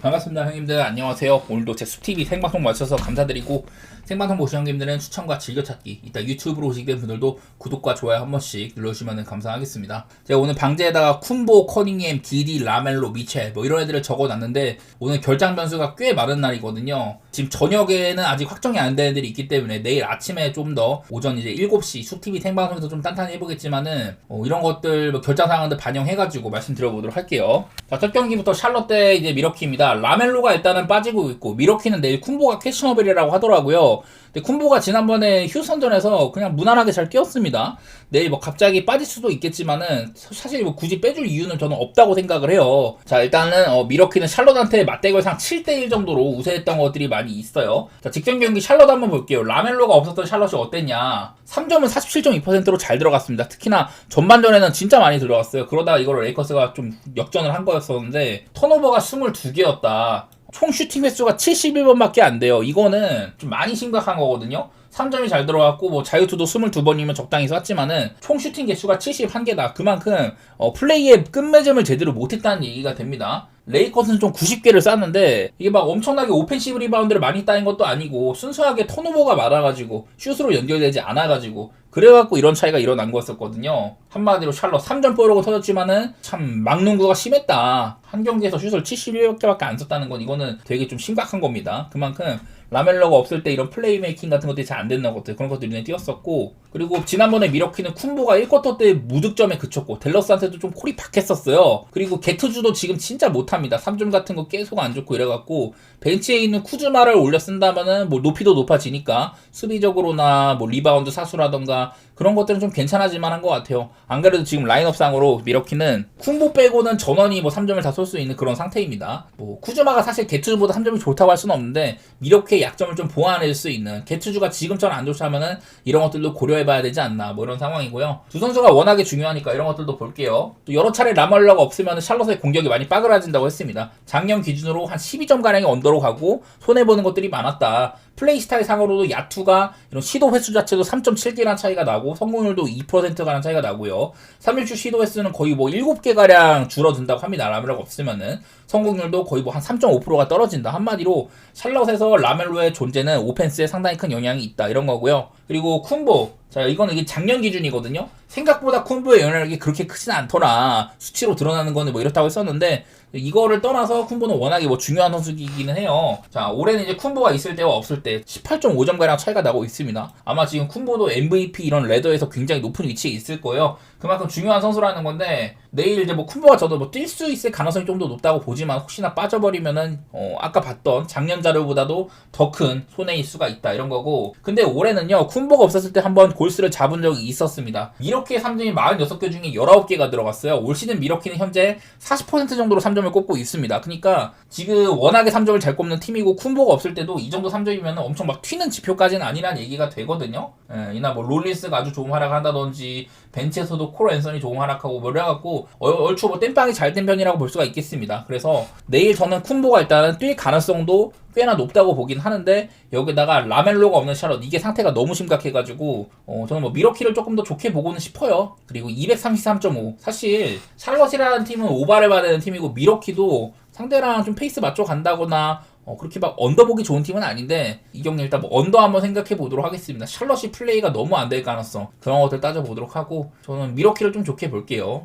반갑습니다 형님들, 안녕하세요. 오늘도 제 숲TV 생방송 와주셔서 감사드리고, 생방송 보시는 형님들은 추천과 즐겨찾기, 이따 유튜브로 오시게 된 분들도 구독과 좋아요 한 번씩 눌러주시면 감사하겠습니다. 제가 오늘 방제에다가 쿤보, 커닝햄, 디디, 라멜로, 미첼 뭐 이런 애들을 적어놨는데, 오늘 결장 변수가 꽤 많은 날이거든요. 지금 저녁에는 아직 확정이 안 되는 애들이 있기 때문에 내일 아침에 좀 더 오전 이제 7시 숲TV 생방송에서 좀 단단히 해보겠지만은 이런 것들 뭐 결장 상황들 반영해가지고 말씀드려보도록 할게요. 자, 첫 경기부터 샬럿 대 이제 미러키입니다. 라멜로가 일단은 빠지고 있고, 미러키는 내일 쿤보가 캐셔너벨이라고 하더라고요. 근데 쿤보가 지난번에 휴선전에서 그냥 무난하게 잘 뛰었습니다. 내일 뭐 갑자기 빠질 수도 있겠지만은 사실 뭐 굳이 빼줄 이유는 저는 없다고 생각을 해요. 자, 일단은 미러키는 샬럿한테 맞대결상 7대1 정도로 우세했던 것들이 많이 있어요. 자, 직전 경기 샬럿 한번 볼게요. 라멜로가 없었던 샬럿이 어땠냐. 3점은 47.2%로 잘 들어갔습니다. 특히나 전반전에는 진짜 많이 들어갔어요. 그러다 이걸 레이커스가 좀 역전을 한 거였었는데, 턴오버가 22개였다. 총 슈팅 횟수가 71번밖에 안 돼요. 이거는 좀 많이 심각한 거거든요. 3점이 잘 들어갔고, 뭐 자유투도 22번이면 적당히 쐈지만은 총 슈팅 개수가 71개다. 그만큼 플레이의 끝맺음을 제대로 못했다는 얘기가 됩니다. 레이커스는 좀 90개를 쐈는데, 이게 막 엄청나게 오펜시브 리바운드를 많이 따인 것도 아니고, 순수하게 턴오버가 많아가지고 슛으로 연결되지 않아가지고, 그래갖고 이런 차이가 일어난 거였었거든요. 한마디로 샬럿 3점 뽀르고 터졌지만은 참 막는 구가 심했다. 한 경기에서 슛을 71개밖에 안 썼다는 건 이거는 되게 좀 심각한 겁니다. 그만큼 라멜로가 없을 때 이런 플레이메이킹 같은 것들이 잘 안 되는 것들, 그런 것들이 눈에 띄었었고, 그리고 지난번에 미러키는 쿤보가 1쿼터 때 무득점에 그쳤고 댈러스한테도 좀 콜이 박혔었어요. 그리고 게트주도 지금 진짜 못합니다. 3점 같은 거 계속 안 좋고 이래갖고, 벤치에 있는 쿠즈마를 올려 쓴다면은 뭐 높이도 높아지니까 수비적으로나 뭐 리바운드 사수라던가 그런 것들은 좀 괜찮아질만 한 것 같아요. 안 그래도 지금 라인업상으로 미러키는 쿤보 빼고는 전원이 뭐 3점을 다 쏠 수 있는 그런 상태입니다. 뭐 쿠즈마가 사실 게트주보다 3점이 좋다고 할 수는 없는데, 미러키의 약점을 좀 보완해줄 수 있는, 게트주가 지금처럼 안 좋다면은 이런 것들도 고려해봐야 되지 않나, 뭐 이런 상황이고요. 두 선수가 워낙에 중요하니까 이런 것들도 볼게요. 또 여러 차례 라멜로가 없으면 샬럿의 공격이 많이 빠그라진다고 했습니다. 작년 기준으로 한 12점가량의 언더로 가고 손해보는 것들이 많았다. 플레이 스타일 상으로도 야투가 이런 시도 횟수 자체도 3.7개라는 차이가 나고, 성공률도 2%가량 차이가 나고요. 3일주 시도 횟수는 거의 뭐 7개가량 줄어든다고 합니다. 라멜로가 없으면은 성공률도 거의 뭐 한 3.5%가 떨어진다. 한마디로 샬럿에서 라멜로의 존재는 오펜스에 상당히 큰 영향이 있다, 이런 거고요. 그리고 쿤보, 자, 이거는 이게 작년 기준이거든요. 생각보다 쿤보의 영향력이 그렇게 크진 않더라, 수치로 드러나는 거는 뭐 이렇다고 했었는데, 이거를 떠나서 쿤보는 워낙에 뭐 중요한 선수이기는 해요. 자, 올해는 이제 쿤보가 있을 때와 없을 때 18.5점가량 차이가 나고 있습니다. 아마 지금 쿤보도 MVP 이런 레더에서 굉장히 높은 위치에 있을 거예요. 그만큼 중요한 선수라는 건데, 내일 이제 뭐 쿤보가 저도 뭐 뛸 수 있을 가능성이 좀 더 높다고 보지만, 혹시나 빠져버리면은 아까 봤던 작년 자료보다도 더 큰 손해일 수가 있다, 이런 거고. 근데 올해는요, 쿤보가 없었을 때 한번 골스를 잡은 적이 있었습니다. 미러키의 3점이 46개 중에 19개가 들어갔어요. 올 시즌 미러키는 현재 40% 정도로 3점을 꼽고 있습니다. 그러니까 지금 워낙에 3점을 잘 꼽는 팀이고, 쿤보가 없을 때도 이 정도 3점이면 엄청 막 튀는 지표까지는 아니라는 얘기가 되거든요. 이나 뭐 롤린스가 아주 좋은 활약한다든지, 벤치에서도 콜 앤서니 좋은 활약하고 뭐 이래갖고 얼추 뭐 땜빵이 잘 된 편이라고 볼 수가 있겠습니다. 그래서 내일 저는 쿤보가 일단은 뛸 가능성도 꽤나 높다고 보긴 하는데, 여기다가 라멜로가 없는 샬럿, 이게 상태가 너무 심각해가지고 저는 뭐 미러키를 조금 더 좋게 보고는 싶어요. 그리고 233.5, 사실 샬럿이라는 팀은 오바를 받는 팀이고, 미러키도 상대랑 좀 페이스 맞춰 간다거나 그렇게 막 언더 보기 좋은 팀은 아닌데, 이 경기 일단 뭐 언더 한번 생각해 보도록 하겠습니다. 샬럿이 플레이가 너무 안 될 가능성, 그런 것들 따져보도록 하고, 저는 미러키를 좀 좋게 볼게요.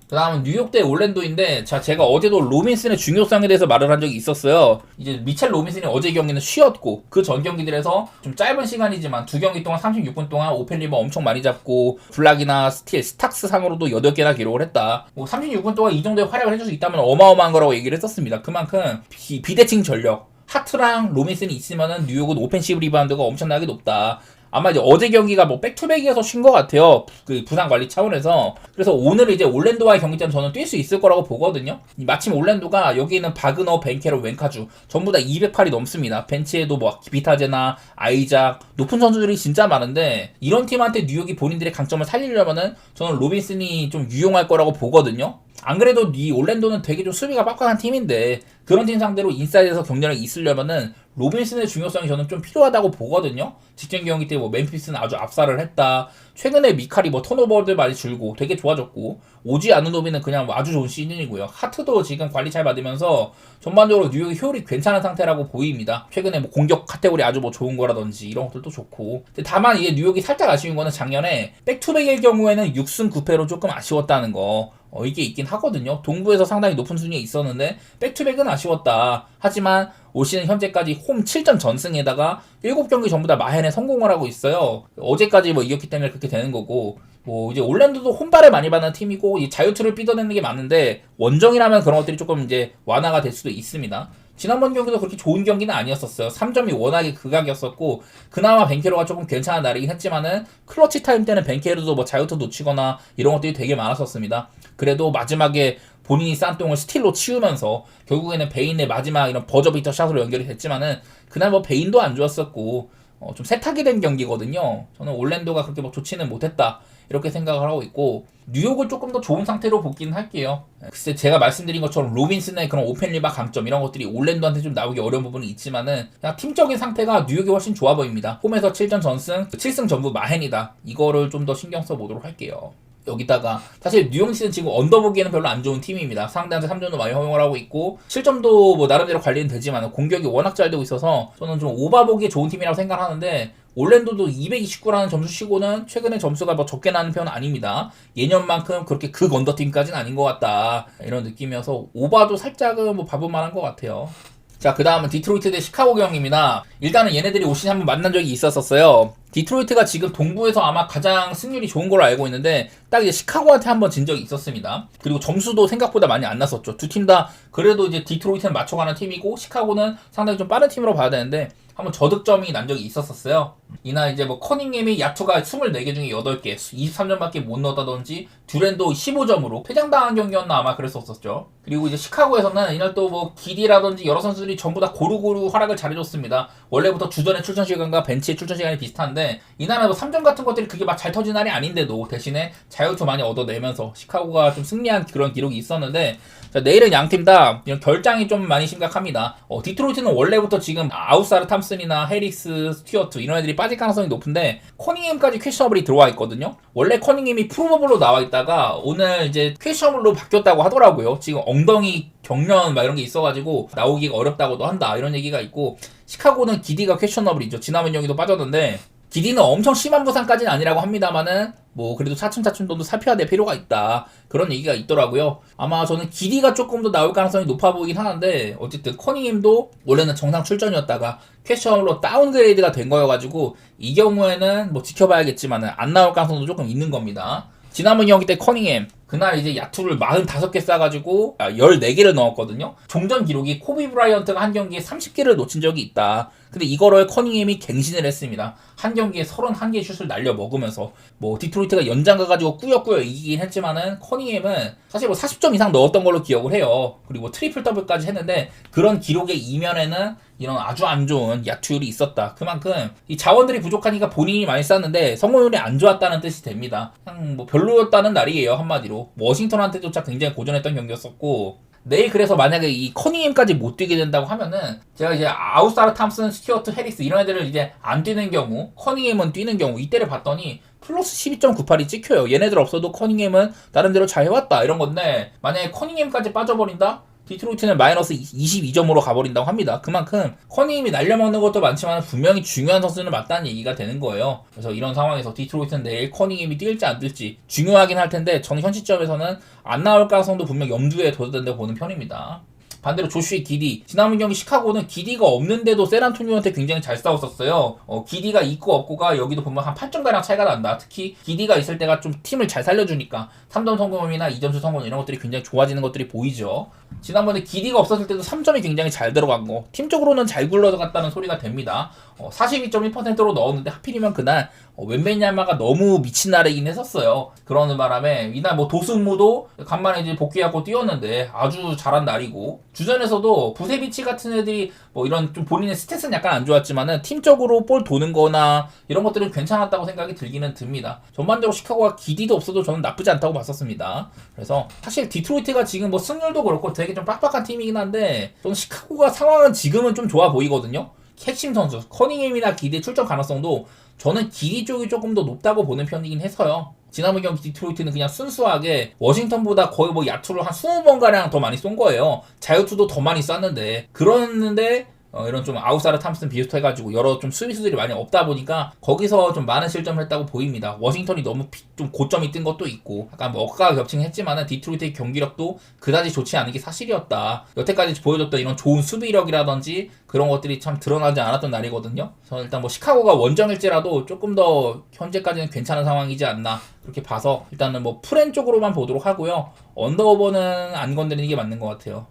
그 다음은 뉴욕 대 올랜도인데, 자, 제가 어제도 로빈슨의 중요성에 대해서 말을 한 적이 있었어요. 이제 미첼 로빈슨이 어제 경기는 쉬었고, 그 전 경기들에서 좀 짧은 시간이지만 두 경기 동안 36분 동안 오펜 리버 엄청 많이 잡고, 블락이나 스틸, 스탁스 상으로도 8개나 기록을 했다. 뭐 36분 동안 이 정도의 활약을 해줄 수 있다면 어마어마한 거라고 얘기를 했었습니다. 그만큼 비대칭 전력, 하트랑 로빈슨이 있으면은 뉴욕은 오펜시브 리바운드가 엄청나게 높다. 아마 이제 어제 경기가 뭐 백투백이어서 쉰 것 같아요. 그 부상 관리 차원에서. 그래서 오늘 이제 올랜도와의 경기 때는 저는 뛸 수 있을 거라고 보거든요. 마침 올랜도가 여기 있는 바그너, 벤케로, 웬카주 전부 다 208이 넘습니다. 벤치에도 뭐 비타제나 아이작, 높은 선수들이 진짜 많은데, 이런 팀한테 뉴욕이 본인들의 강점을 살리려면은 저는 로빈슨이 좀 유용할 거라고 보거든요. 안 그래도 이 올랜도는 되게 좀 수비가 빡빡한 팀인데 그런 팀 상대로 인사이드에서 경쟁력이 있으려면은 로빈슨의 중요성이 저는 좀 필요하다고 보거든요. 직전 경기 때 뭐 멤피스는 아주 압살을 했다. 최근에 미칼이 뭐 턴오버들 많이 줄고 되게 좋아졌고 오지 아누노비는 그냥 뭐 아주 좋은 시즌이고요. 하트도 지금 관리 잘 받으면서 전반적으로 뉴욕의 효율이 괜찮은 상태라고 보입니다. 최근에 뭐 공격 카테고리 아주 뭐 좋은 거라든지 이런 것들도 좋고. 근데 다만 이게 뉴욕이 살짝 아쉬운 거는 작년에 백투백일 경우에는 6승 9패로 조금 아쉬웠다는 거. 이게 있긴 하거든요. 동부에서 상당히 높은 순위에 있었는데 백투백은 아쉬웠다. 하지만 올 시즌 현재까지 홈 7전 전승에다가 7경기 전부 다 마헨에 성공을 하고 있어요. 어제까지 뭐 이겼기 때문에 그렇게 되는 거고 뭐 이제 올랜도도 홈발을 많이 받는 팀이고 이 자유투를 삐져내는 게 많은데 원정이라면 그런 것들이 조금 이제 완화가 될 수도 있습니다. 지난번 경기도 그렇게 좋은 경기는 아니었었어요. 3점이 워낙에 극악이었었고 그나마 벤케로가 조금 괜찮은 날이긴 했지만은 클러치 타임 때는 벤케로도 뭐 자유투 놓치거나 이런 것들이 되게 많았었습니다. 그래도 마지막에 본인이 싼 똥을 스틸로 치우면서 결국에는 베인의 마지막 이런 버저비터 샷으로 연결이 됐지만은 그날 뭐 베인도 안 좋았었고 좀 세탁이 된 경기거든요. 저는 올랜도가 그렇게 뭐 좋지는 못했다 이렇게 생각을 하고 있고 뉴욕을 조금 더 좋은 상태로 보긴 할게요. 글쎄 제가 말씀드린 것처럼 로빈슨의 그런 오펜 리바 강점 이런 것들이 올랜도한테 좀 나오기 어려운 부분이 있지만은 그냥 팀적인 상태가 뉴욕이 훨씬 좋아 보입니다. 홈에서 7전 전승 7승 전부 마헨이다. 이거를 좀 더 신경 써 보도록 할게요. 여기다가 사실 뉴욕니스는 지금 언더보기에는 별로 안 좋은 팀입니다. 상대한테 3점도 많이 허용을 하고 있고 실점도 뭐 나름대로 관리는 되지만 공격이 워낙 잘 되고 있어서 저는 좀 오버보기에 좋은 팀이라고 생각하는데 올랜도도 229라는 점수 치고는 최근에 점수가 뭐 적게 나는 편은 아닙니다. 예년만큼 그렇게 극 언더팀까지는 아닌 것 같다 이런 느낌이어서 오버도 살짝은 뭐 봐볼 만한 것 같아요. 자, 그 다음은 디트로이트 대 시카고 경기입니다. 일단은 얘네들이 올 시즌 한번 만난 적이 있었어요. 디트로이트가 지금 동부에서 아마 가장 승률이 좋은 걸로 알고 있는데 딱 이제 시카고한테 한번 진 적이 있었습니다. 그리고 점수도 생각보다 많이 안 났었죠. 두 팀 다 그래도 이제 디트로이트는 맞춰가는 팀이고 시카고는 상당히 좀 빠른 팀으로 봐야 되는데 한번 저득점이 난 적이 있었어요. 이날 이제 뭐 커닝햄이 야투가 24개 중에 8개 23점밖에 못 넣었다든지 듀랜도 15점으로 퇴장당한 경기였나 아마 그랬었었죠. 그리고 이제 시카고에서는 이날 또 뭐 기디라든지 여러 선수들이 전부 다 고루고루 활약을 잘해줬습니다. 원래부터 주전의 출전 시간과 벤치의 출전 시간이 비슷한데 이날은 뭐 3점 같은 것들이 그게 막 잘 터진 날이 아닌데도 대신에 자유투 많이 얻어내면서 시카고가 좀 승리한 그런 기록이 있었는데 자, 내일은 양팀 다 결장이 좀 많이 심각합니다. 디트로이트는 원래부터 지금 아우사르 탐슨이나 해릭스, 스튜어트 이런 애들이 빠질 가능성이 높은데 커닝햄까지 퀘셔너블이 들어와 있거든요. 원래 커닝햄이 프로버블로 나와 있다가 오늘 이제 퀘셔너블로 바뀌었다고 하더라고요. 지금 엉덩이 경련 막 이런 게 있어가지고 나오기가 어렵다고도 한다 이런 얘기가 있고 시카고는 기디가 퀘셔너블이죠. 지난번 경기도 빠졌는데 기디는 엄청 심한 부상까지는 아니라고 합니다만은 뭐 그래도 차츰차츰 도 살펴야 될 필요가 있다 그런 얘기가 있더라고요. 아마 저는 기디가 조금 더 나올 가능성이 높아 보이긴 하는데 어쨌든 커닝햄도 원래는 정상 출전이었다가 퀘셔널로 다운그레이드가 된 거여가지고 이 경우에는 뭐 지켜봐야겠지만은 안 나올 가능성도 조금 있는 겁니다. 지난번 경기 때 커닝햄 그날 이제 야투를 45개 쏴가지고 14개를 넣었거든요. 종전 기록이 코비 브라이언트가 한 경기에 30개를 놓친 적이 있다. 근데 이거를 커닝햄이 갱신을 했습니다. 한 경기에 31개 슛을 날려 먹으면서 뭐 디트로이트가 연장 가가지고 꾸역꾸역 이기긴 했지만은 커닝햄은 사실 뭐 40점 이상 넣었던 걸로 기억을 해요. 그리고 트리플 더블까지 했는데 그런 기록의 이면에는 이런 아주 안 좋은 야투율이 있었다. 그만큼 이 자원들이 부족하니까 본인이 많이 쐈는데 성공률이 안 좋았다는 뜻이 됩니다. 그냥 뭐 별로였다는 날이에요 한마디로. 워싱턴한테조차 굉장히 고전했던 경기였었고 내일 그래서 만약에 이 커닝햄까지 못 뛰게 된다고 하면은 제가 이제 아우사르 탐슨, 스튜어트, 해리스 이런 애들을 이제 안 뛰는 경우 커닝햄은 뛰는 경우 이때를 봤더니 플러스 12.98이 찍혀요. 얘네들 없어도 커닝햄은 나름대로 잘 해왔다 이런 건데 만약에 커닝햄까지 빠져버린다? 디트로이트는 마이너스 22점으로 가버린다고 합니다. 그만큼 커닝햄이 날려먹는 것도 많지만 분명히 중요한 선수는 맞다는 얘기가 되는 거예요. 그래서 이런 상황에서 디트로이트는 내일 커닝햄이 뛸지 안 뛸지 중요하긴 할 텐데 저는 현 시점에서는 안 나올 가능성도 분명 염두에 둬야 된다고 보는 편입니다. 반대로 조슈의 기디 지난번 경기 시카고는 기디가 없는데도 샌안토니오한테 굉장히 잘 싸웠었어요. 기디가 있고 없고가 여기도 보면 한 8점가량 차이가 난다. 특히 기디가 있을 때가 좀 팀을 잘 살려주니까 3점 성공률이나 2점수 성공 이런 것들이 굉장히 좋아지는 것들이 보이죠. 지난번에 기디가 없었을 때도 3점이 굉장히 잘 들어간 거 팀적으로는 잘 굴러갔다는 소리가 됩니다. 42.1%로 넣었는데 하필이면 그날 웬베냐마가 너무 미친 날이긴 했었어요. 그러는 바람에 이날 뭐 도승무도 간만에 이제 복귀하고 뛰었는데 아주 잘한 날이고 주전에서도 부세비치 같은 애들이 뭐 이런 좀 본인의 스탯은 약간 안 좋았지만은 팀적으로 볼 도는 거나 이런 것들은 괜찮았다고 생각이 들기는 듭니다. 전반적으로 시카고가 기디도 없어도 저는 나쁘지 않다고 봤었습니다. 그래서 사실 디트로이트가 지금 뭐 승률도 그렇고 되게 좀 빡빡한 팀이긴 한데 저는 시카고가 상황은 지금은 좀 좋아 보이거든요. 핵심 선수 커닝햄이나 기디의 출전 가능성도 저는 기디 쪽이 조금 더 높다고 보는 편이긴 해서요. 지난번 경기 디트로이트는 그냥 순수하게 워싱턴보다 거의 뭐 야투를 한 20번가량 더 많이 쏜 거예요. 자유투도 더 많이 쐈는데 그러는데 이런 좀 아웃사이더 탐슨 비슷해가지고 여러 좀 수비수들이 많이 없다 보니까 거기서 좀 많은 실점을 했다고 보입니다. 워싱턴이 너무 좀 고점이 뜬 것도 있고 약간 뭐 억가가 겹치했지만은 디트로이트의 경기력도 그다지 좋지 않은 게 사실이었다. 여태까지 보여줬던 이런 좋은 수비력이라든지 그런 것들이 참 드러나지 않았던 날이거든요. 저는 일단 뭐 시카고가 원정일지라도 조금 더 현재까지는 괜찮은 상황이지 않나 그렇게 봐서 일단은 뭐 프렌 쪽으로만 보도록 하고요. 언더오버는 안 건드리는 게 맞는 것 같아요.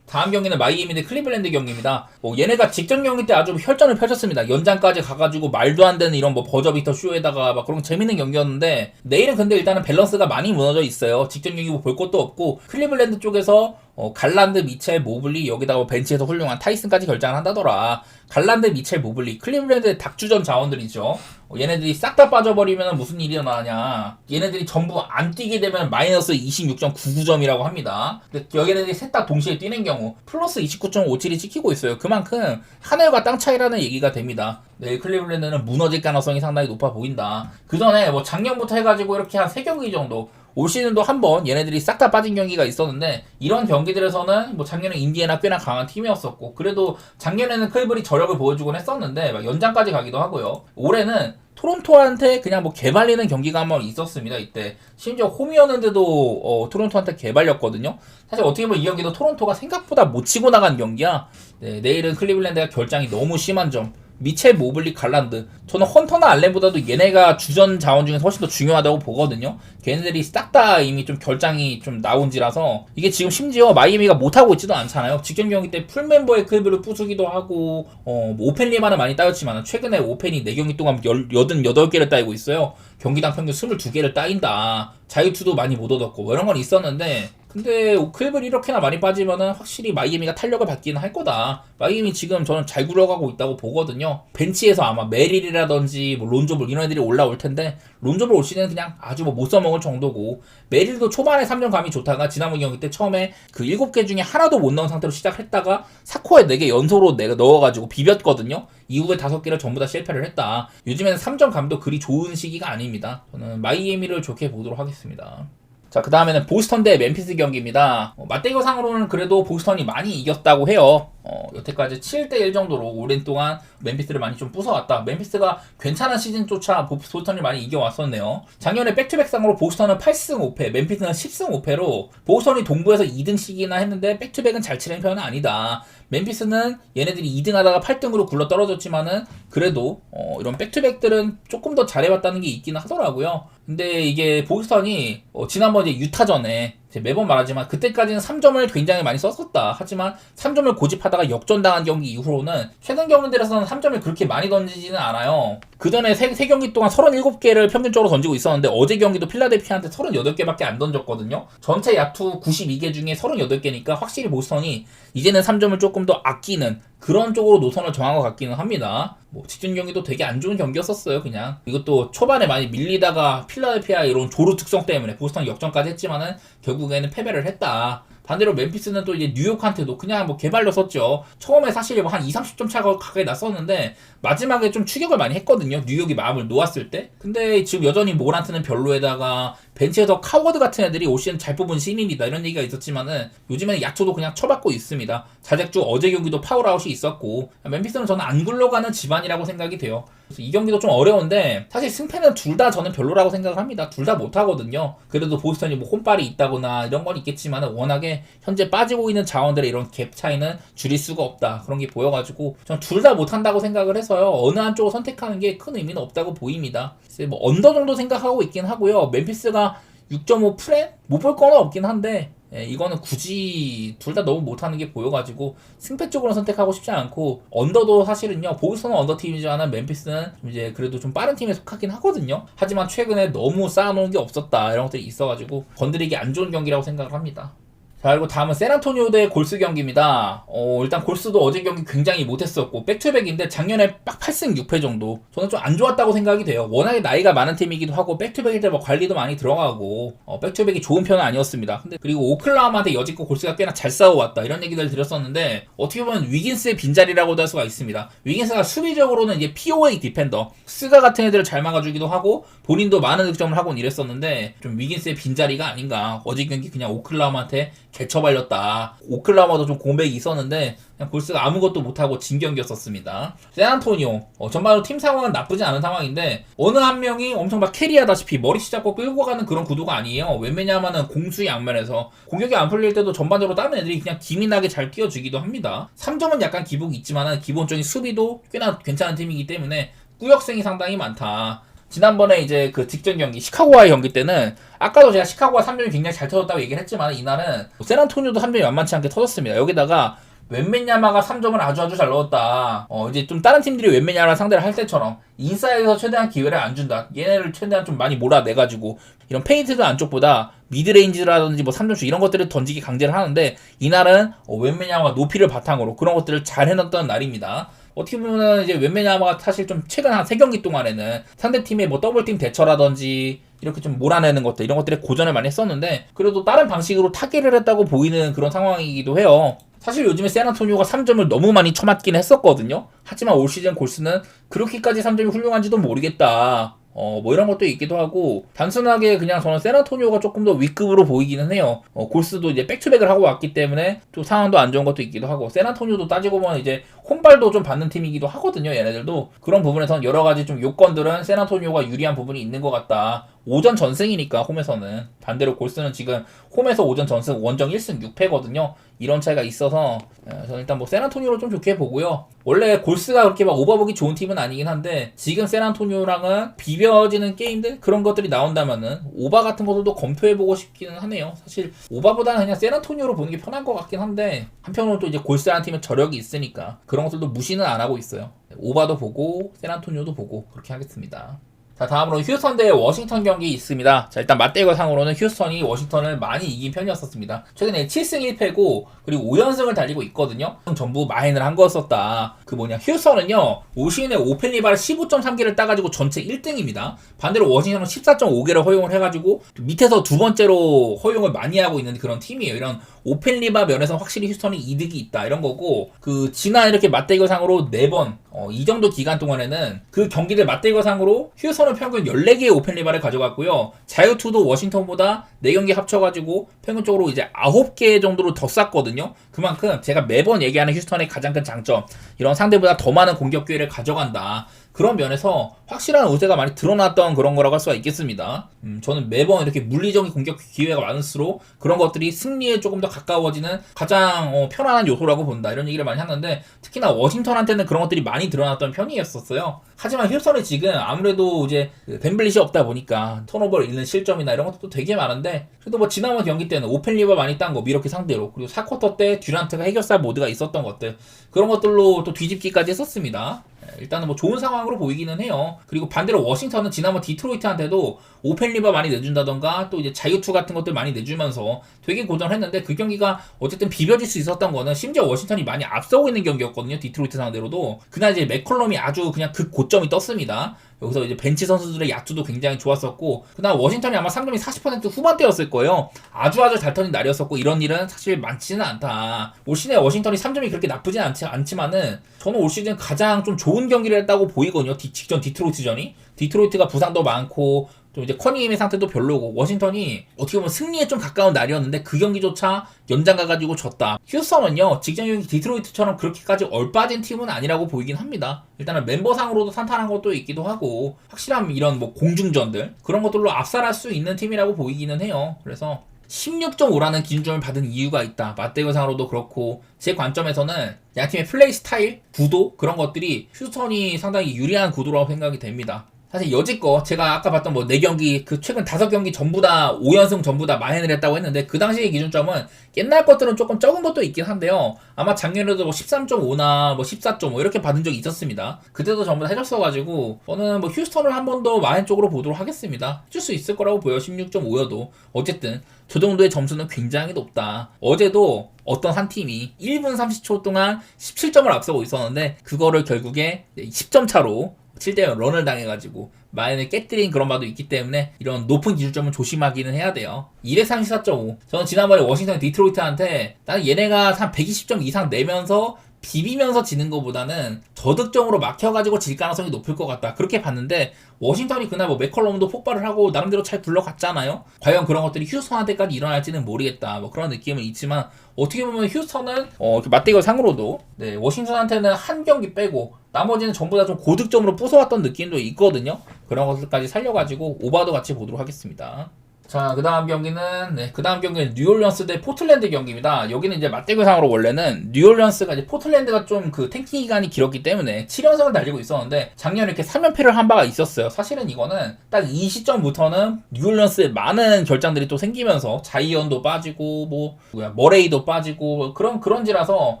다음 경기는 마이애미 대 클리블랜드 경기입니다. 뭐 얘네가 직전 경기 때 아주 혈전을 펼쳤습니다. 연장까지 가가지고 말도 안 되는 이런 뭐 버저비터 쇼에다가 막 그런 재밌는 경기였는데 내일은 근데 일단은 밸런스가 많이 무너져 있어요. 직전 경기 뭐 볼 것도 없고 클리블랜드 쪽에서 갈란드, 미첼, 모블리 여기다가 벤치에서 훌륭한 타이슨까지 결장을 한다더라. 갈란드, 미첼, 모블리 클리블랜드의 닥주전 자원들이죠. 얘네들이 싹 다 빠져버리면 무슨 일이 일어나냐. 얘네들이 전부 안 뛰게 되면 마이너스 26.99점이라고 합니다. 근데 얘네들이 셋 다 동시에 뛰는 경우 플러스 29.57이 찍히고 있어요. 그만큼 하늘과 땅 차이라는 얘기가 됩니다. 내일 클리블랜드는 무너질 가능성이 상당히 높아 보인다. 그 전에 뭐 작년부터 해가지고 이렇게 한 3경기 정도 올 시즌도 한번 얘네들이 싹 다 빠진 경기가 있었는데 이런 경기들에서는 뭐 작년에 인디애나 꽤나 강한 팀이었었고 그래도 작년에는 클리블이 저력을 보여주곤 했었는데 막 연장까지 가기도 하고요. 올해는 토론토한테 그냥 뭐 개발리는 경기가 한번 있었습니다. 이때 심지어 홈이었는데도 토론토한테 개발렸거든요. 사실 어떻게 보면 이 경기도 토론토가 생각보다 못 치고 나간 경기야. 네, 내일은 클리블랜드가 결장이 너무 심한 점 미첼, 모블리, 갈란드 저는 헌터나 알렌보다도 얘네가 주전 자원 중에서 훨씬 더 중요하다고 보거든요. 걔네들이 싹 다 이미 좀 결장이 좀 나온지라서 이게 지금 심지어 마이애미가 못하고 있지도 않잖아요. 직전 경기 때 풀멤버의 클브를 부수기도 하고 뭐 오펜 리마는 많이 따였지만 최근에 오펜이 4경기 동안 88개를 따이고 있어요. 경기당 평균 22개를 따인다. 자유투도 많이 못 얻었고 뭐 이런 건 있었는데 근데 클블이 이렇게나 많이 빠지면은 확실히 마이애미가 탄력을 받기는 할 거다. 마이애미 지금 저는 잘 굴러가고 있다고 보거든요. 벤치에서 아마 메릴이라든지 뭐 론조볼 이런 애들이 올라올 텐데 론조볼 올 시즌은 그냥 아주 뭐 못 써먹을 정도고 메릴도 초반에 3점 감이 좋다가 지난번 경기 때 처음에 그 7개 중에 하나도 못 넣은 상태로 시작했다가 4쿼에 4개 연속으로 내가 넣어가지고 비볐거든요. 이후에 5개를 전부 다 실패를 했다. 요즘에는 3점 감도 그리 좋은 시기가 아닙니다. 저는 마이애미를 좋게 보도록 하겠습니다. 자, 그 다음에는 보스턴 대 멤피스 경기입니다. 맞대결상으로는 그래도 보스턴이 많이 이겼다고 해요. 여태까지 7대1 정도로 오랜 동안 멤피스를 많이 좀 부숴왔다. 멤피스가 괜찮은 시즌조차 보스턴을 많이 이겨왔었네요. 작년에 백투백상으로 보스턴은 8승 5패, 멤피스는 10승 5패로 보스턴이 동부에서 2등씩이나 했는데 백투백은 잘 치는 편은 아니다. 멤피스는 얘네들이 2등 하다가 8등으로 굴러 떨어졌지만은 그래도 이런 백투백들은 조금 더 잘해왔다는 게 있기는 하더라고요. 근데 이게 보스턴이 지난번 이제 유타전에 매번 말하지만 그때까지는 3점을 굉장히 많이 썼었다. 하지만 3점을 고집하다가 역전당한 경기 이후로는 최근 경기들에서는 3점을 그렇게 많이 던지지는 않아요. 그 전에 3경기 동안 37개를 평균적으로 던지고 있었는데 어제 경기도 필라델피아한테 38개밖에 안 던졌거든요. 전체 야투 92개 중에 38개니까 확실히 보스턴이 이제는 3점을 조금 더 아끼는 그런 쪽으로 노선을 정한 것 같기는 합니다. 뭐 직전 경기도 되게 안 좋은 경기였었어요. 그냥 이것도 초반에 많이 밀리다가 필라델피아 이런 조루 특성 때문에 보스턴이 역전까지 했지만은 결국에는 패배를 했다. 반대로 멤피스는 또 이제 뉴욕한테도 그냥 뭐 개발로 썼죠. 처음에 사실 뭐 한 20-30점 차가 가까이 났었는데 마지막에 좀 추격을 많이 했거든요. 뉴욕이 마음을 놓았을 때. 근데 지금 여전히 모란트는 별로에다가 벤치에서 카워드 같은 애들이 올 시즌 잘 뽑은 신인이다 이런 얘기가 있었지만은 요즘에는 야투도 그냥 쳐받고 있습니다. 자택주 어제 경기도 파울아웃이 있었고 멤피스는 저는 안 굴러가는 집안이라고 생각이 돼요. 그래서 이 경기도 좀 어려운데 사실 승패는 둘 다 저는 별로라고 생각을 합니다. 둘 다 못하거든요. 그래도 보스턴이 뭐 홈빨이 있다거나 이런 건 있겠지만 워낙에 현재 빠지고 있는 자원들의 이런 갭 차이는 줄일 수가 없다. 그런 게 보여가지고 전 둘 다 못한다고 생각을 해서요. 어느 한쪽을 선택하는 게 큰 의미는 없다고 보입니다. 뭐 언더 정도 생각하고 있긴 하고요. 멤피스가 6.5 프레? 못 볼 거는 없긴 한데 이거는 굳이 둘 다 너무 못하는 게 보여가지고 승패 쪽으로 선택하고 싶지 않고 언더도 사실은요 보스턴은 언더팀이지만 멤피스는 이제 그래도 좀 빠른 팀에 속하긴 하거든요. 하지만 최근에 너무 쌓아놓은 게 없었다 이런 것들이 있어가지고 건드리기 안 좋은 경기라고 생각을 합니다. 자, 그리고 다음은 샌안토니오 대 골스 경기입니다. 일단 골스도 어제 경기 굉장히 못했었고 백투백인데 작년에 딱 8승 6패 정도. 저는 좀 안 좋았다고 생각이 돼요. 워낙에 나이가 많은 팀이기도 하고 백투백일 때 뭐 관리도 많이 들어가고 백투백이 좋은 편은 아니었습니다. 근데 그리고 오클라호마한테 여지껏 골스가 꽤나 잘 싸워왔다 이런 얘기들 드렸었는데 어떻게 보면 위긴스의 빈자리라고도 할 수가 있습니다. 위긴스가 수비적으로는 이제 POA 디펜더, 스가 같은 애들을 잘 막아주기도 하고 본인도 많은 득점을 하곤 이랬었는데 좀 위긴스의 빈자리가 아닌가. 어제 경기 그냥 오클라호마한테 개처발렸다. 오클라호마도 좀 공백이 있었는데 그냥 골스가 아무것도 못하고 진 경기였었습니다. 샌안토니오 전반적으로 팀 상황은 나쁘지 않은 상황인데 어느 한 명이 엄청 막 캐리하다시피 머리씨 잡고 끌고 가는 그런 구도가 아니에요. 웬만하면은 공수 양면에서 공격이 안 풀릴 때도 전반적으로 다른 애들이 그냥 기민하게 잘 뛰어주기도 합니다. 3점은 약간 기복이 있지만은 기본적인 수비도 꽤나 괜찮은 팀이기 때문에 꾸역생이 상당히 많다. 지난번에 이제 그 직전 경기 시카고와의 경기 때는 아까도 제가 시카고가 3점이 굉장히 잘 터졌다고 얘기를 했지만 이날은 샌안토니오도 3점이 만만치 않게 터졌습니다. 여기다가 웬맨야마가 3점을 아주 잘 넣었다. 이제 좀 다른 팀들이 웬맨야마를 상대를 할 때처럼 인사이드에서 최대한 기회를 안 준다. 얘네를 최대한 좀 많이 몰아내가지고 이런 페인트드 안쪽보다 미드레인지라든지 뭐 3점슛 이런 것들을 던지기 강제를 하는데 이날은 웬맨야마가 높이를 바탕으로 그런 것들을 잘 해놨던 날입니다. 어떻게 보면 이제 웬맨야마가 사실 좀 최근 한 3경기 동안에는 상대팀의 뭐 더블팀 대처라든지 이렇게 좀 몰아내는 것들 이런 것들에 고전을 많이 했었는데 그래도 다른 방식으로 타개를 했다고 보이는 그런 상황이기도 해요. 사실 요즘에 샌안토니오가 3점을 너무 많이 쳐맞긴 했었거든요. 하지만 올 시즌 골스는 그렇게까지 3점이 훌륭한지도 모르겠다. 뭐 이런 것도 있기도 하고 단순하게 그냥 저는 샌안토니오가 조금 더 윗급으로 보이기는 해요. 골스도 이제 백투백을 하고 왔기 때문에 또 상황도 안 좋은 것도 있기도 하고 샌안토니오도 따지고 보면 이제 홈발도 좀 받는 팀이기도 하거든요. 얘네들도 그런 부분에서는 여러 가지 좀 요건들은 샌안토니오가 유리한 부분이 있는 것 같다. 오전 전승이니까 홈에서는 반대로 골스는 지금 홈에서 오전 전승 원정 1승 6패거든요. 이런 차이가 있어서 저는 일단 뭐 샌안토니오로 좀 좋게 보고요. 원래 골스가 그렇게 막 오버보기 좋은 팀은 아니긴 한데 지금 샌안토니오랑은 비벼지는 게임들 그런 것들이 나온다면은 오바 같은 것들도 검토해보고 싶기는 하네요. 사실 오바보다는 그냥 샌안토니오로 보는 게 편한 것 같긴 한데 한편으로 또 이제 골스라는 팀은 저력이 있으니까 그런 것들도 무시는 안 하고 있어요. 오바도 보고 샌안토니오도 보고 그렇게 하겠습니다. 자, 다음으로 휴스턴 대 워싱턴 경기 있습니다. 자, 일단 맞대결 상으로는 휴스턴이 워싱턴을 많이 이긴 편이었었습니다. 최근에 7승 1패고 그리고 5연승을 달리고 있거든요. 전부 마인을 한 거였었다. 휴스턴은요 올 시즌에 오펜 리바를 15.3개를 따가지고 전체 1등입니다. 반대로 워싱턴은 14.5개를 허용을 해가지고 밑에서 두 번째로 허용을 많이 하고 있는 그런 팀이에요. 이런 오펜 리바 면에서 확실히 휴스턴이 이득이 있다 이런 거고 지난 이렇게 맞대결 상으로 4번 이 정도 기간 동안에는 그 경기들 맞대결 상으로 휴스턴은 평균 14개의 오펜 리바를 가져갔고요. 자유투도 워싱턴보다 4경기 합쳐가지고 평균적으로 이제 9개 정도로 더 쌌거든요. 그만큼 제가 매번 얘기하는 휴스턴의 가장 큰 장점 이런 상대보다 더 많은 공격 기회를 가져간다. 그런 면에서 확실한 우세가 많이 드러났던 그런 거라고 할 수가 있겠습니다. 저는 매번 이렇게 물리적인 공격 기회가 많을수록 그런 것들이 승리에 조금 더 가까워지는 가장 편안한 요소라고 본다. 이런 얘기를 많이 하는데 특히나 워싱턴한테는 그런 것들이 많이 드러났던 편이었었어요. 하지만 휴스턴이 지금 아무래도 이제 벤블릿이 없다 보니까 턴오버를 잃는 실점이나 이런 것도 되게 많은데 그래도 뭐 지난번 경기 때는 오펜 리바 많이 딴 거 미러키 상대로 그리고 4쿼터 때 듀란트가 해결사 모드가 있었던 것들 그런 것들로 또 뒤집기까지 했었습니다. 일단은 뭐 좋은 상황으로 보이기는 해요. 그리고 반대로 워싱턴은 지난번 디트로이트한테도 오펜 리바 많이 내준다던가 또 이제 자유투 같은 것들 많이 내주면서 되게 고전했는데 그 경기가 어쨌든 비벼질 수 있었던 거는 심지어 워싱턴이 많이 앞서고 있는 경기였거든요. 디트로이트 상대로도 그날 이제 맥컬럼이 아주 그냥 극고점이 떴습니다. 여기서 이제 벤치 선수들의 야투도 굉장히 좋았었고 그다음 워싱턴이 아마 3점이 40% 후반대였을 거예요. 아주 잘 터진 날이었었고 이런 일은 사실 많지는 않다. 올 시즌에 워싱턴이 3점이 그렇게 나쁘진 않지만은 저는 올 시즌 가장 좀 좋은 경기를 했다고 보이거든요. 직전 디트로이트전이 디트로이트가 부상도 많고 좀 이제 커닝햄의 상태도 별로고 워싱턴이 어떻게 보면 승리에 좀 가까운 날이었는데 그 경기조차 연장 가가지고 졌다. 휴스턴은요 직전 경기 디트로이트처럼 그렇게까지 얼빠진 팀은 아니라고 보이긴 합니다. 일단은 멤버상으로도 탄탄한 것도 있기도 하고 확실한 이런 뭐 공중전들 그런 것들로 압살할 수 있는 팀이라고 보이기는 해요. 그래서 16.5라는 기준점을 받은 이유가 있다. 맞대결상으로도 그렇고 제 관점에서는 양팀의 플레이 스타일, 구도 그런 것들이 휴스턴이 상당히 유리한 구도라고 생각이 됩니다. 사실 여지껏 제가 아까 봤던 뭐 4경기 그 최근 5경기 전부 다 5연승 전부 다 만회를 했다고 했는데 그 당시의 기준점은 옛날 것들은 조금 적은 것도 있긴 한데요. 아마 작년에도 뭐 13.5나 뭐 14.5 이렇게 받은 적이 있었습니다. 그때도 전부 다 해줬어가지고 저는 뭐 휴스턴을 한 번 더 만회 쪽으로 보도록 하겠습니다. 해줄 수 있을 거라고 보여. 16.5여도 어쨌든 저 정도의 점수는 굉장히 높다. 어제도 어떤 한 팀이 1분 30초 동안 17점을 앞서고 있었는데 그거를 결국에 10점 차로 7대0 런을 당해가지고 마인을 깨뜨린 그런 바도 있기 때문에 이런 높은 기준점은 조심하기는 해야 돼요. 234.5 저는 지난번에 워싱턴 디트로이트한테 나는 얘네가 한 120점 이상 내면서 비비면서 지는 것보다는 저득점으로 막혀가지고 질 가능성이 높을 것 같다 그렇게 봤는데 워싱턴이 그날 뭐 맥컬럼도 폭발을 하고 나름대로 잘 굴러갔잖아요. 과연 그런 것들이 휴스턴한테까지 일어날지는 모르겠다 뭐 그런 느낌은 있지만 어떻게 보면 휴스턴은 맞대결 상으로도 네, 워싱턴한테는 한 경기 빼고 나머지는 전부 다 좀 고득점으로 부숴왔던 느낌도 있거든요. 그런 것들까지 살려가지고 오바도 같이 보도록 하겠습니다. 자, 그 다음 경기는 뉴올리언스 대 포틀랜드 경기입니다. 여기는 이제 맞대결상으로 원래는 뉴올리언스가 이제 포틀랜드가 좀 그 탱킹 기간이 길었기 때문에 7연승을 달리고 있었는데 작년에 이렇게 3연패를 한 바가 있었어요. 사실은 이거는 딱 이 시점부터는 뉴올리언스에 많은 결장들이 또 생기면서 자이언도 빠지고 머레이도 빠지고 그런지라서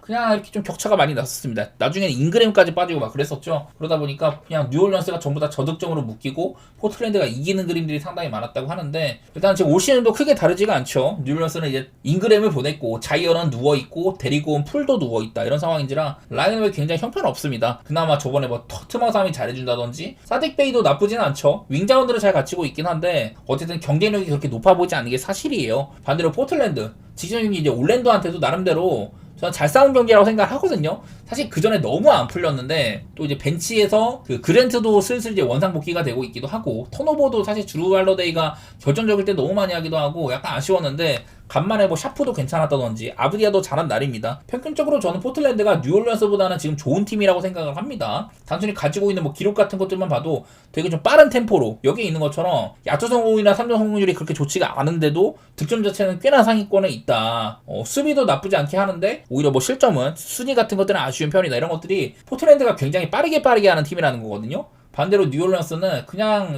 그냥 이렇게 좀 격차가 많이 났었습니다. 나중에는 잉그램까지 빠지고 막 그랬었죠. 그러다 보니까 그냥 뉴올리언스가 전부 다 저득점으로 묶이고 포틀랜드가 이기는 그림들이 상당히 많았다고 하는데 일단 지금 올 시즌도 크게 다르지가 않죠. 뉴올리언스는 이제 잉그램을 보냈고 자이언은 누워있고 데리고 온 풀도 누워있다 이런 상황인지라 라인업이 굉장히 형편없습니다. 그나마 저번에 뭐 토트넘이 잘해준다든지 사딕 베이도 나쁘진 않죠. 윙자원들을 잘 갖추고 있긴 한데 어쨌든 경쟁력이 그렇게 높아 보이지 않는 게 사실이에요. 반대로 포틀랜드 지금이 이제 올랜도한테도 나름대로 저는 잘 싸운 경기라고 생각을 하거든요. 사실 그 전에 너무 안 풀렸는데 또 이제 벤치에서 그 그랜트도 슬슬 이제 원상 복귀가 되고 있기도 하고 턴오버도 사실 주루 할러데이가 결정적일 때 너무 많이 하기도 하고 약간 아쉬웠는데 간만에 뭐 샤프도 괜찮았다든지 아브디아도 잘한 날입니다. 평균적으로 저는 포틀랜드가 뉴올리언스보다는 지금 좋은 팀이라고 생각을 합니다. 단순히 가지고 있는 뭐 기록 같은 것들만 봐도 되게 좀 빠른 템포로 여기에 있는 것처럼 야투 성공이나 3점 성공률이 그렇게 좋지가 않은데도 득점 자체는 꽤나 상위권에 있다. 수비도 나쁘지 않게 하는데 오히려 뭐 실점은 순위 같은 것들은 아쉬운 편이다. 이런 것들이 포틀랜드가 굉장히 빠르게 하는 팀이라는 거거든요. 반대로 뉴올리언스는 그냥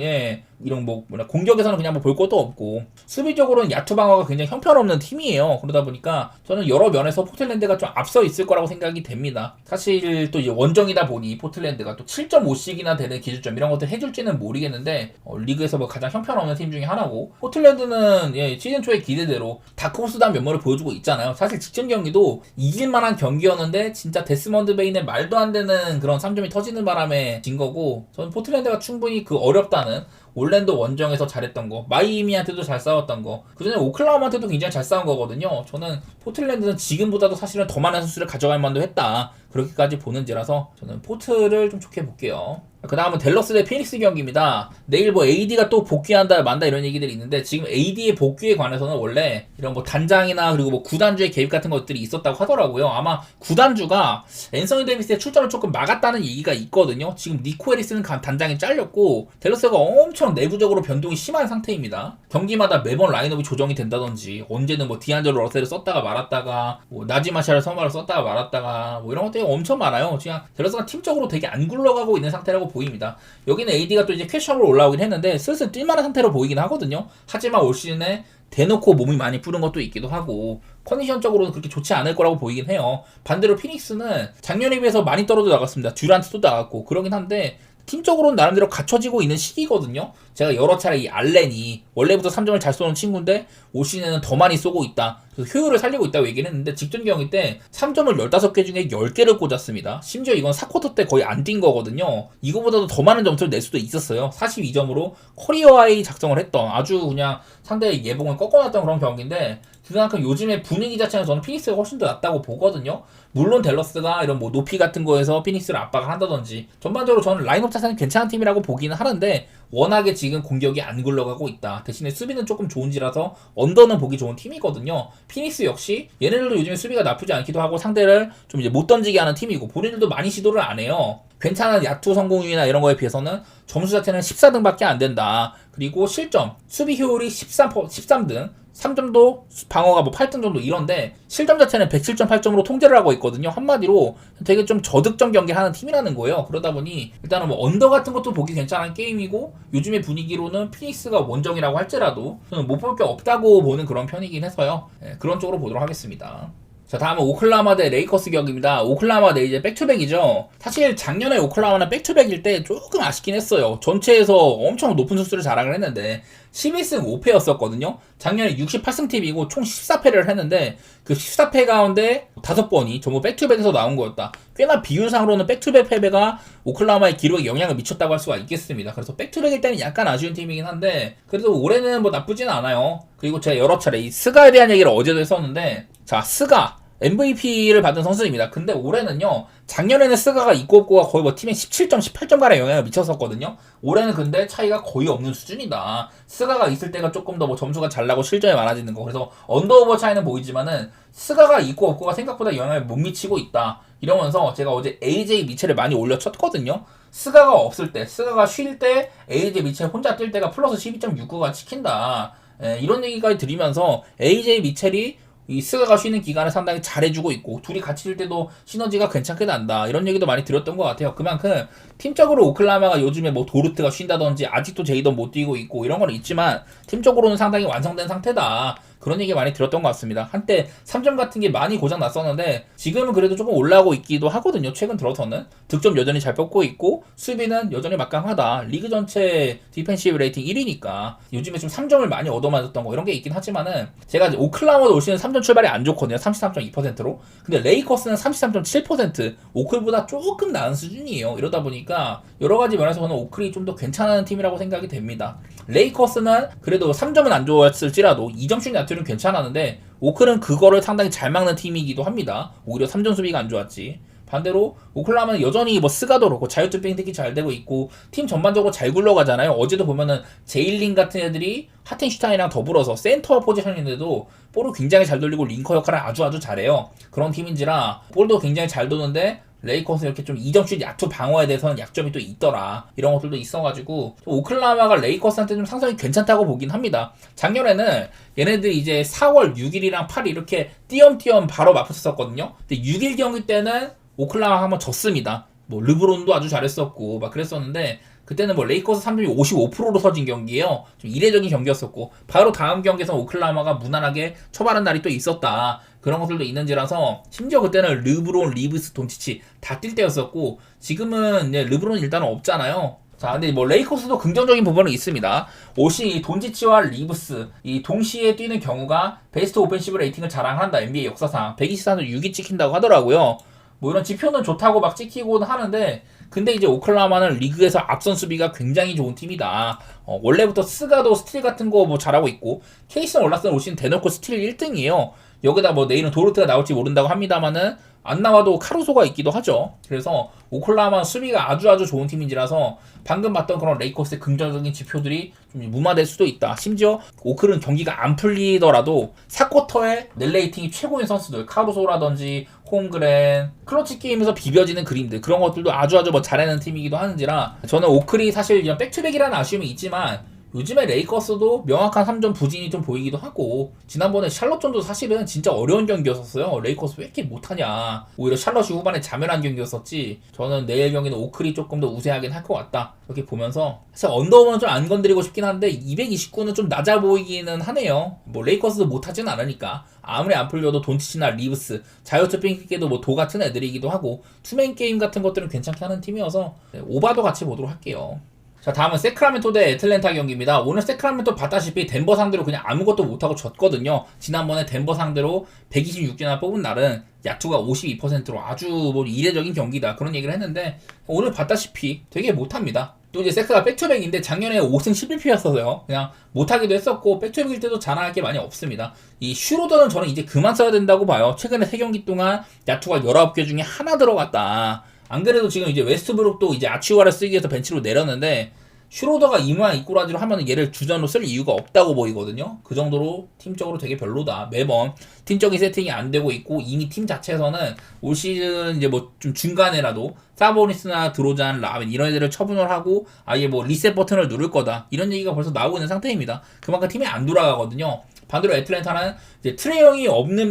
이런 공격에서는 그냥 볼 것도 없고 수비적으로는 야투 방어가 굉장히 형편없는 팀이에요. 그러다 보니까 저는 여러 면에서 포틀랜드가 좀 앞서 있을 거라고 생각이 됩니다. 사실 또 이제 원정이다 보니 포틀랜드가 또 7.5씩이나 되는 기준점 이런 것들 해줄지는 모르겠는데 리그에서 가장 형편없는 팀 중에 하나고 포틀랜드는 시즌 초에 기대대로 다크호스다운 면모를 보여주고 있잖아요. 사실 직전 경기도 이길만한 경기였는데 진짜 데스먼드 베인의 말도 안 되는 그런 3점이 터지는 바람에 진 거고 저는 포틀랜드가 충분히 그 어렵다는 올랜도 원정에서 잘했던 거, 마이애미한테도 잘 싸웠던 거, 그 전에 오클라호마한테도 굉장히 잘 싸운 거거든요. 저는 포틀랜드는 지금보다도 사실은 더 많은 선수를 가져갈 만도 했다. 그렇게까지 보는지라서 저는 포트를 좀 좋게 볼게요. 그 다음은 댈러스 대 피닉스 경기입니다. 내일 뭐 AD가 또 복귀한다 만다 이런 얘기들이 있는데 지금 AD의 복귀에 관해서는 원래 이런 뭐 단장이나 그리고 뭐 구단주의 개입 같은 것들이 있었다고 하더라고요. 아마 구단주가 앤서니 데이비스의 출전을 조금 막았다는 얘기가 있거든요. 지금 니코 해리스는 단장이 잘렸고 댈러스가 엄청 내부적으로 변동이 심한 상태입니다. 경기마다 매번 라인업이 조정이 된다든지 언제는 뭐 디안젤로 러셀을 썼다가 말았다가 뭐 나지마샤를 선발을 썼다가 말았다가 뭐 이런 것들이 엄청 많아요. 그냥 댈러스가 팀적으로 되게 안 굴러가고 있는 상태라고 보입니다. 여기는 AD가 또 이제 퀘션으로 올라오긴 했는데 슬슬 뛸만한 상태로 보이긴 하거든요. 하지만 올 시즌에 대놓고 몸이 많이 부른 것도 있기도 하고 컨디션적으로는 그렇게 좋지 않을 거라고 보이긴 해요. 반대로 피닉스는 작년에 비해서 많이 떨어져 나갔습니다. 듀란트도 나갔고 그러긴 한데 팀적으로는 나름대로 갖춰지고 있는 시기거든요. 제가 여러 차례 이 알렌이 원래부터 3점을 잘 쏘는 친구인데 올 시즌에는 더 많이 쏘고 있다. 그래서 효율을 살리고 있다고 얘기를 했는데 직전 경기 때 3점을 15개 중에 10개를 꽂았습니다. 심지어 이건 4쿼터 때 거의 안 뛴 거거든요. 이거보다도 더 많은 점수를 낼 수도 있었어요. 42점으로 커리어 하이 작성을 했던 아주 그냥 상대의 예봉을 꺾어놨던 그런 경기인데 그만큼 요즘의 분위기 자체는 저는 피닉스가 훨씬 더 낫다고 보거든요. 물론 댈러스가 이런 뭐 높이 같은 거에서 피닉스를 압박을 한다든지 전반적으로 저는 라인업 자체는 괜찮은 팀이라고 보기는 하는데 워낙에 지금 공격이 안 굴러가고 있다. 대신에 수비는 조금 좋은지라서 언더는 보기 좋은 팀이거든요. 피닉스 역시 얘네들도 요즘에 수비가 나쁘지 않기도 하고 상대를 좀 이제 못 던지게 하는 팀이고 본인들도 많이 시도를 안 해요. 괜찮은 야투 성공률이나 이런 거에 비해서는 점수 자체는 14등밖에 안 된다. 그리고 실점, 수비 효율이 13등, 3점도 방어가 뭐 8등 정도 이런데 실점 자체는 107.8점으로 통제를 하고 있거든요. 한마디로 되게 좀 저득점 경기를 하는 팀이라는 거예요. 그러다 보니 일단은 뭐 언더 같은 것도 보기 괜찮은 게임이고 요즘의 분위기로는 피닉스가 원정이라고 할지라도 저는 못 볼 게 없다고 보는 그런 편이긴 해서요. 그런 쪽으로 보도록 하겠습니다. 자, 다음은 오클라호마 대 레이커스 경기입니다. 오클라호마 대 이제 백투백이죠. 사실 작년에 오클라호마는 백투백일 때 조금 아쉽긴 했어요. 전체에서 엄청 높은 수를 자랑을 했는데 11승 5패였었거든요. 작년에 68승 팀이고 총 14패를 했는데 그 14패 가운데 5번이 전부 백투백에서 나온 거였다. 꽤나 비율상으로는 백투백 패배가 오클라호마의 기록에 영향을 미쳤다고 할 수가 있겠습니다. 그래서 백투백일 때는 약간 아쉬운 팀이긴 한데 그래도 올해는 뭐 나쁘진 않아요. 그리고 제가 여러 차례 이 스가에 대한 얘기를 어제도 했었는데 자, 스가 MVP를 받은 선수입니다. 근데 올해는요, 작년에는 스가가 있고 없고가 거의 뭐 팀에 17점, 18점 가량 영향을 미쳤었거든요. 올해는 근데 차이가 거의 없는 수준이다. 스가가 있을 때가 조금 더 뭐 점수가 잘 나고 실점이 많아지는 거. 그래서 언더오버 차이는 보이지만은 스가가 있고 없고가 생각보다 영향을 못 미치고 있다. 이러면서 제가 어제 AJ 미첼을 많이 올려쳤거든요. 스가가 없을 때, 스가가 쉴 때 AJ 미첼 혼자 뛸 때가 플러스 12.69가 찍힌다. 이런 얘기까지 드리면서 AJ 미첼이 이 스가가 쉬는 기간을 상당히 잘해주고 있고 둘이 같이 뛸 때도 시너지가 괜찮게 난다 이런 얘기도 많이 들었던 것 같아요. 그만큼 팀적으로 오클라호마가 요즘에 뭐 도르트가 쉰다든지 아직도 제이던 못 뛰고 있고 이런 건 있지만 팀적으로는 상당히 완성된 상태다 그런 얘기 많이 들었던 것 같습니다. 한때 3점 같은 게 많이 고장 났었는데 지금은 그래도 조금 올라오고 있기도 하거든요. 최근 들어서는 득점 여전히 잘 뽑고 있고 수비는 여전히 막강하다. 리그 전체 디펜시브 레이팅 1위니까 요즘에 좀 3점을 많이 얻어맞았던 거 이런 게 있긴 하지만은 제가 오클라호마도 올 시즌 3점 출발이 안 좋거든요. 33.2%로. 근데 레이커스는 33.7% 오클보다 조금 나은 수준이에요. 이러다 보니까 여러 가지 면에서 저는 오클이 좀 더 괜찮은 팀이라고 생각이 됩니다. 레이커스는 그래도 3점은 안 좋았을지라도 2점슛 야투는 괜찮았는데 오클은 그거를 상당히 잘 막는 팀이기도 합니다. 오히려 3점 수비가 안 좋았지. 반대로 오클라호마는 여전히 뭐 스가도 그렇고 자유투 뺑tech이 잘 되고 있고 팀 전반적으로 잘 굴러가잖아요. 어제도 보면은 제일린 같은 애들이 하텐슈타인이랑 더불어서 센터 포지션인데도 볼을 굉장히 잘 돌리고 링커 역할을 아주 잘해요. 그런 팀인지라 볼도 굉장히 잘 도는데 레이커스 이렇게 좀 2점슛 야투 방어에 대해서는 약점이 또 있더라. 이런 것들도 있어가지고 오클라호마가 레이커스한테 좀 상당히 괜찮다고 보긴 합니다. 작년에는 얘네들이 이제 4월 6일이랑 8일 이렇게 띄엄띄엄 바로 맞붙었었거든요. 근데 6일 경기 때는 오클라호마 한번 졌습니다. 뭐 르브론도 아주 잘했었고 막 그랬었는데 그때는 뭐 레이커스 3점이 55%로 서진 경기예요. 좀 이례적인 경기였었고 바로 다음 경기에서 오클라호마가 무난하게 쳐바른 날이 또 있었다. 그런 것들도 있는지라서 심지어 그때는 르브론, 리브스, 돈치치 다 뛸 때였었고 지금은 이제 르브론 일단은 없잖아요. 자, 근데 뭐 레이커스도 긍정적인 부분은 있습니다. 옷이 돈치치와 리브스 이 동시에 뛰는 경우가 베스트 오펜시브 레이팅을 자랑한다. NBA 역사상 123을 6위 찍힌다고 하더라고요. 뭐 이런 지표는 좋다고 막 찍히곤 하는데 근데 이제 오클라호마는 리그에서 앞선 수비가 굉장히 좋은 팀이다. 원래부터 스가도 스틸 같은 거 뭐 잘하고 있고 케이슨 올라스는 올 시즌 대놓고 스틸 1등이에요. 여기다 뭐 내일은 도르트가 나올지 모른다고 합니다만은 안 나와도 카루소가 있기도 하죠. 그래서 오클라호마 수비가 아주 좋은 팀인지라서 방금 봤던 그런 레이커스의 긍정적인 지표들이 좀 무마될 수도 있다. 심지어 오클은 경기가 안 풀리더라도 4쿼터에 net 레이팅이 최고인 선수들 카루소라든지 홈그랜 클러치 게임에서 비벼지는 그림들 그런 것들도 아주 뭐 잘하는 팀이기도 하는지라 저는 오클이 사실 이런 백투백이라는 아쉬움이 있지만 요즘에 레이커스도 명확한 3점 부진이 좀 보이기도 하고 지난번에 샬럿전도 사실은 진짜 어려운 경기였었어요. 레이커스 왜 이렇게 못하냐. 오히려 샬럿이 후반에 자멸한 경기였었지. 저는 내일 경기는 오클이 조금 더 우세하긴 할 것 같다. 이렇게 보면서 사실 언더우먼은 좀 안 건드리고 싶긴 한데 229는 좀 낮아 보이기는 하네요. 뭐 레이커스도 못하진 않으니까 아무리 안 풀려도 돈치치나 리브스 자유투 핑크께도 뭐 도 같은 애들이기도 하고 투맨 게임 같은 것들은 괜찮게 하는 팀이어서 오바도 같이 보도록 할게요. 자, 다음은 세크라멘토 대 애틀랜타 경기입니다. 오늘 세크라멘토 봤다시피 덴버 상대로 그냥 아무것도 못하고 졌거든요. 지난번에 덴버 상대로 126개나 뽑은 날은 야투가 52%로 아주 뭐 이례적인 경기다 그런 얘기를 했는데 오늘 봤다시피 되게 못합니다. 또 이제 세크가 백투백인데 작년에 5승 11패였어요. 그냥 못하기도 했었고 백투백일 때도 자랑할 게 많이 없습니다. 이 슈로더는 저는 이제 그만 써야 된다고 봐요. 최근에 3경기 동안 야투가 19개 중에 하나 들어갔다. 안 그래도 지금 이제 웨스트브룩도 이제 아치우아를 쓰기 위해서 벤치로 내렸는데 슈로더가 이 모양 이꾸라지로 하면 얘를 주전으로 쓸 이유가 없다고 보이거든요. 그 정도로 팀적으로 되게 별로다. 매번 팀적인 세팅이 안 되고 있고 이미 팀 자체에서는 올 시즌 이제 뭐 좀 중간에라도 사보니스나 드로잔, 라벤 이런 애들을 처분을 하고 아예 뭐 리셋 버튼을 누를 거다. 이런 얘기가 벌써 나오고 있는 상태입니다. 그만큼 팀이 안 돌아가거든요. 반대로 애틀랜타는 이제 트레이 형이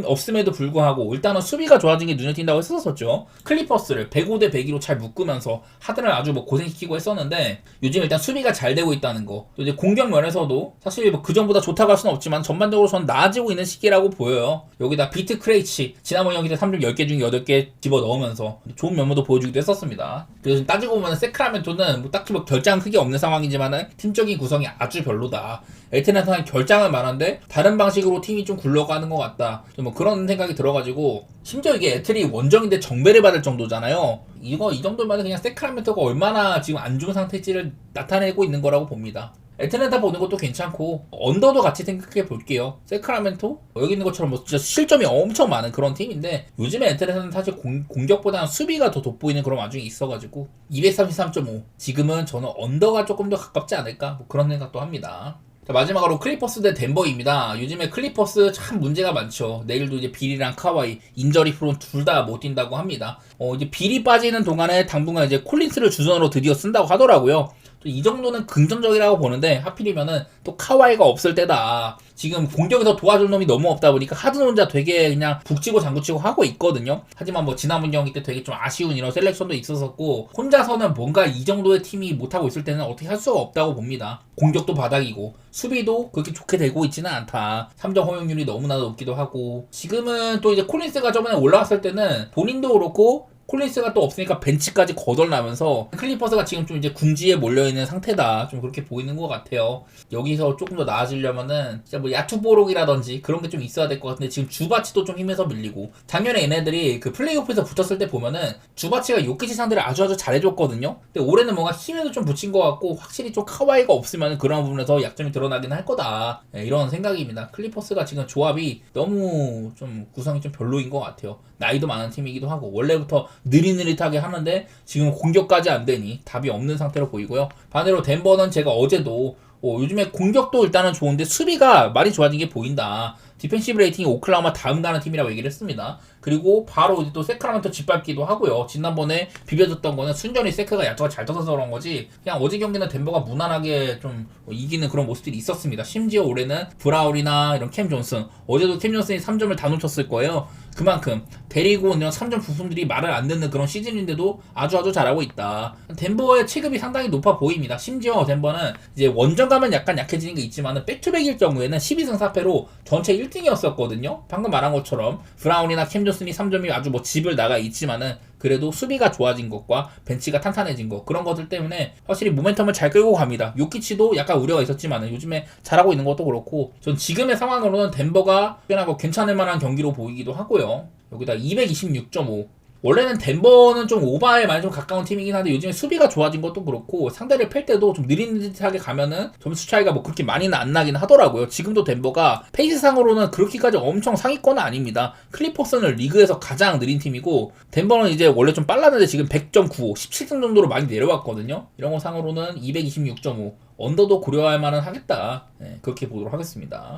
없음에도 불구하고 일단은 수비가 좋아진 게 눈에 띈다고 했었었죠. 클리퍼스를 105대 102로 잘 묶으면서 하드를 아주 뭐 고생시키고 했었는데 요즘 일단 수비가 잘 되고 있다는 거. 또 이제 공격 면에서도 사실 뭐 그전보다 좋다고 할 수는 없지만 전반적으로 전 나아지고 있는 시기라고 보여요. 여기다 비트 크레이치 지난번 경기 때 3점 10개 중에 8개 집어 넣으면서 좋은 면모도 보여주기도 했었습니다. 그래서 따지고 보면 세크라멘토는 뭐 딱히 뭐 결장 크게 없는 상황이지만은 팀적인 구성이 아주 별로다. 애틀랜타는 결장은 많은데 다른 방식으로 팀이 좀 굴러가는 것 같다. 좀 뭐 그런 생각이 들어가지고 심지어 이게 애틀이 원정인데 정배를 받을 정도잖아요. 이 정도면 그냥 세크라멘토가 얼마나 지금 안 좋은 상태일지를 나타내고 있는 거라고 봅니다. 애틀랜타 보는 것도 괜찮고 언더도 같이 생각해 볼게요. 세크라멘토 여기 있는 것처럼 뭐 진짜 실점이 엄청 많은 그런 팀인데 요즘에 애틀랜타는 사실 공격보다는 수비가 더 돋보이는 그런 와중이 있어가지고 233.5 지금은 저는 언더가 조금 더 가깝지 않을까 뭐 그런 생각도 합니다. 자, 마지막으로 클리퍼스 대 덴버입니다. 요즘에 클리퍼스 참 문제가 많죠. 내일도 이제 빌이랑 카와이 인저리 프로 둘 다 못 뛴다고 합니다. 이제 빌이 빠지는 동안에 당분간 이제 콜린스를 주전으로 드디어 쓴다고 하더라고요. 이 정도는 긍정적이라고 보는데 하필이면은 또 카와이가 없을 때다. 지금 공격에서 도와줄 놈이 너무 없다 보니까 하든 혼자 되게 그냥 북치고 장구치고 하고 있거든요. 하지만 뭐 지난번 경기 때 되게 좀 아쉬운 이런 셀렉션도 있었었고 혼자서는 뭔가 이 정도의 팀이 못하고 있을 때는 어떻게 할 수가 없다고 봅니다. 공격도 바닥이고 수비도 그렇게 좋게 되고 있지는 않다. 3점 허용률이 너무나 높기도 하고 지금은 또 이제 콜린스가 저번에 올라왔을 때는 본인도 그렇고 콜린스가 또 없으니까 벤치까지 거덜나면서 클리퍼스가 지금 좀 이제 궁지에 몰려있는 상태다. 좀 그렇게 보이는 것 같아요. 여기서 조금 더 나아지려면은 진짜 뭐 야투보록이라든지 그런 게 좀 있어야 될 것 같은데 지금 주바치도 좀 힘에서 밀리고 작년에 얘네들이 그 플레이오프에서 붙었을 때 보면은 주바치가 요키치 상대를 아주 잘해줬거든요. 근데 올해는 뭔가 힘에도 좀 붙인 것 같고 확실히 좀 카와이가 없으면 그런 부분에서 약점이 드러나긴 할 거다. 네, 이런 생각입니다. 클리퍼스가 지금 조합이 너무 좀 구성이 좀 별로인 것 같아요. 나이도 많은 팀이기도 하고 원래부터 느릿느릿하게 하는데 지금 공격까지 안 되니 답이 없는 상태로 보이고요. 반대로 덴버는 제가 어제도 요즘에 공격도 일단은 좋은데 수비가 많이 좋아진 게 보인다. 디펜시브 레이팅이 오클라호마 다음 가는 팀이라고 얘기를 했습니다. 그리고 바로 이제 또 세크라멘토 짓밟기도 하고요. 지난번에 비벼줬던 거는 순전히 세크가 야투가 잘 떠서 그런 거지 그냥 어제 경기는 덴버가 무난하게 좀 이기는 그런 모습들이 있었습니다. 심지어 올해는 브라울이나 이런 캠 존슨 어제도 캠 존슨이 3점을 다 놓쳤을 거예요. 그만큼 데리고 이런 3점 부품들이 말을 안 듣는 그런 시즌인데도 아주 잘하고 있다. 덴버의 체급이 상당히 높아 보입니다. 심지어 덴버는 이제 원정 가면 약간 약해지는 게 있지만 백투백일 경우에는 12승 4패로 전체 1등이었었거든요. 방금 말한 것처럼 브라운이나 캠 존슨이 3점이 아주 뭐 집을 나가 있지만은 그래도 수비가 좋아진 것과 벤치가 탄탄해진 것 그런 것들 때문에 확실히 모멘텀을 잘 끌고 갑니다. 요키치도 약간 우려가 있었지만 요즘에 잘하고 있는 것도 그렇고 전 지금의 상황으로는 덴버가 꽤나 괜찮을 만한 경기로 보이기도 하고요. 여기다 226.5 원래는 덴버는 좀 오바에 많이 좀 가까운 팀이긴 한데 요즘에 수비가 좋아진 것도 그렇고 상대를 팰 때도 좀 느릿느릿하게 가면은 점수 차이가 뭐 그렇게 많이는 안 나긴 하더라고요. 지금도 덴버가 페이스상으로는 그렇게까지 엄청 상위권은 아닙니다. 클리퍼스는 리그에서 가장 느린 팀이고 덴버는 이제 원래 좀 빨랐는데 지금 100.95 17등 정도로 많이 내려왔거든요. 이런 거 상으로는 226.5 언더도 고려할 만은 하겠다. 네, 그렇게 보도록 하겠습니다.